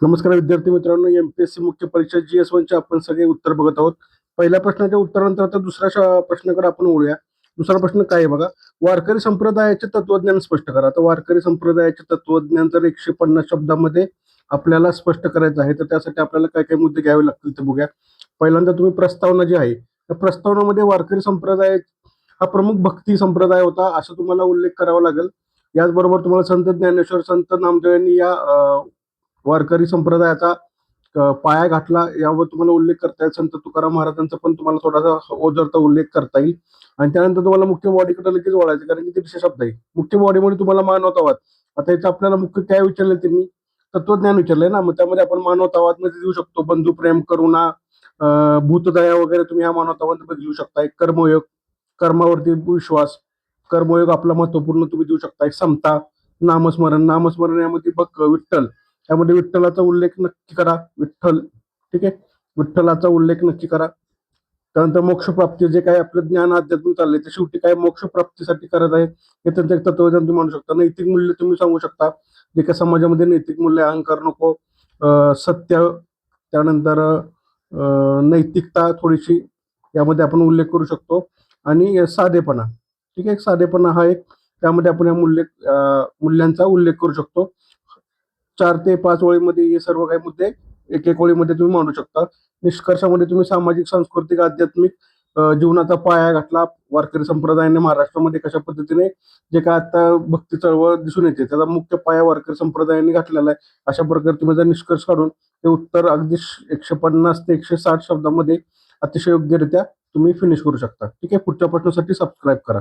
नमस्कार विद्यार्थी मित्रांनो, एमपीएससी मुख्य परीक्षा GS1 चे आपण सगळे उत्तर बघत आहोत. पहिल्या प्रश्नाच्या उत्तरानंतर आता दुसऱ्या प्रश्नाकडे आपण वळूया. दुसरा प्रश्न काय आहे बघा, वारकरी संप्रदायाचे तत्वज्ञान स्पष्ट करा. तर वारकरी संप्रदायाचे तत्वज्ञान जर 150 शब्दामध्ये आपल्याला स्पष्ट करायचं आहे, तर त्यासाठी आपल्याला काय काय मुद्दे घ्यावे लागतील ते बघूया. पहिल्यांदा तुम्ही प्रस्तावना जी आहे, त्या प्रस्तावनामध्ये वारकरी संप्रदाय हा प्रमुख भक्ती संप्रदाय होता, असा तुम्हाला उल्लेख करावा लागेल. याचबरोबर तुम्हाला संत ज्ञानेश्वर, संत नामदेव यांनी या वारकरी संप्रदायाचा पाया घातला यावर तुम्हाला उल्लेख करता येईल. संत तुकाराम महाराजांचा पण तुम्हाला थोडासा ओझरता उल्लेख करता येईल. आणि त्यानंतर तुम्हाला मुख्य बॉडीकडे लगेच वळायचं, कारण की ते विशेष शब्द आहे. मुख्य बॉडीमध्ये तुम्हाला मानवतावाद. आता याचं आपल्याला मुख्य काय विचारलं त्यांनी, तत्वज्ञान विचारलंय ना, मग त्यामध्ये आपण मानवतावाद मध्ये देऊ शकतो बंधू प्रेम, करुणा, भूतदया वगैरे तुम्ही ह्या मानवतावाद मध्ये देऊ शकताय. कर्मयोग, कर्मावरती विश्वास, कर्मयोग आपला महत्वपूर्ण तुम्ही देऊ शकताय. समता, नामस्मरण, नामस्मरण यामध्ये बघ विठ्ठल, त्यामध्ये विठ्ठलाचा उल्लेख नक्की करा. विठ्ठल, ठीक आहे, विठ्ठलाचा उल्लेख नक्की करा. त्यानंतर मोक्षप्राप्ती, जे काय आपलं ज्ञान अध्यात्म चाललंय ते शेवटी काय मोक्षप्राप्तीसाठी करत आहे, हे त्यांचं एक तत्वज्ञान तुम्ही म्हणू शकता. नैतिक मूल्य तुम्ही सांगू शकता, जे काय समाजामध्ये नैतिक मूल्य, अहंकार नको, सत्य, त्यानंतर नैतिकता थोडीशी यामध्ये आपण उल्लेख करू शकतो. आणि साधेपणा, ठीक आहे, साधेपणा हा एक त्यामध्ये आपण या मूल्यांचा उल्लेख करू शकतो. 4 ते 5 ओळीमध्ये हे सर्व काही मुद्दे एक एक ओळीमध्ये तुम्ही मांडू शकता. निष्कर्षामध्ये तुम्ही सामाजिक, सांस्कृतिक, आध्यात्मिक जीवनाचा पाया घातला वारकरी संप्रदायाने महाराष्ट्रामध्ये. कशा पद्धतीने जे काय आता भक्ती चळवळ दिसून येते, त्याचा मुख्य पाया वारकरी संप्रदायाने घातलेला आहे. अशा प्रकारे तुम्ही जर निष्कर्ष काढून हे उत्तर अगदी 150 ते 160 शब्दामध्ये अतिशय योग्यरित्या तुम्ही फिनिश करू शकता. ठीक आहे, पुढच्या प्रश्नासाठी सबस्क्राईब करा.